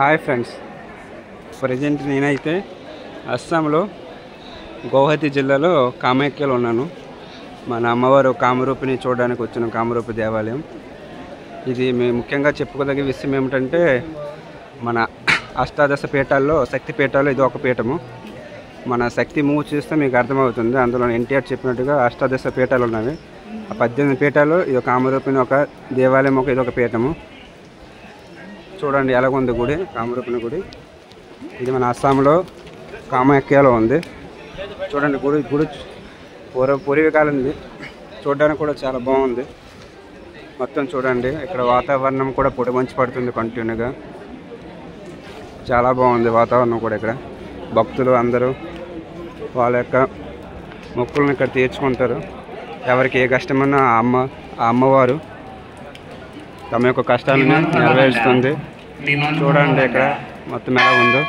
Hi friends, present నేనైతే అస్సాంలో గౌహతి జిల్లాలో కామాఖ్యలో ఉన్నాను. మన అమ్మవారు కామరూపిని చూడడానికి వచ్చిన కామరూపి దేవాలయం. ఇది మేము ముఖ్యంగా చెప్పుకోదగ్గ విషయం ఏమిటంటే, మన అష్టాదశ పీఠాల్లో శక్తి పీఠాల్లో ఇది ఒక పీఠము. మన శక్తి మూవ్ చేస్తే మీకు అర్థమవుతుంది. అందులో ఎన్టీఆర్ చెప్పినట్టుగా అష్టాదశ పీఠాలు ఉన్నవి. ఆ 18 పీఠాలు ఇది ఒక కామరూపిని ఒక దేవాలయం, ఇది ఒక పీఠము. చూడండి ఎలాగుంది గుడి, కామరూపిని గుడి. ఇది మన అస్సాంలో కామాఖ్యలో ఉంది. చూడండి గుడి పూర్వకాలంది. చూడడానికి కూడా చాలా బాగుంది. మొత్తం చూడండి, ఇక్కడ వాతావరణం కూడా పొడి మంచి పడుతుంది కంటిన్యూగా. చాలా బాగుంది వాతావరణం కూడా. ఇక్కడ భక్తులు అందరూ వాళ్ళ యొక్క మొక్కులను ఇక్కడ తీర్చుకుంటారు. ఎవరికి ఏ కష్టమన్నా ఆ అమ్మవారు తమ యొక్క కష్టాలను నెరవేరుస్తుంది. చూడండి ఇక్కడ మొత్తం ఎలా ఉందో.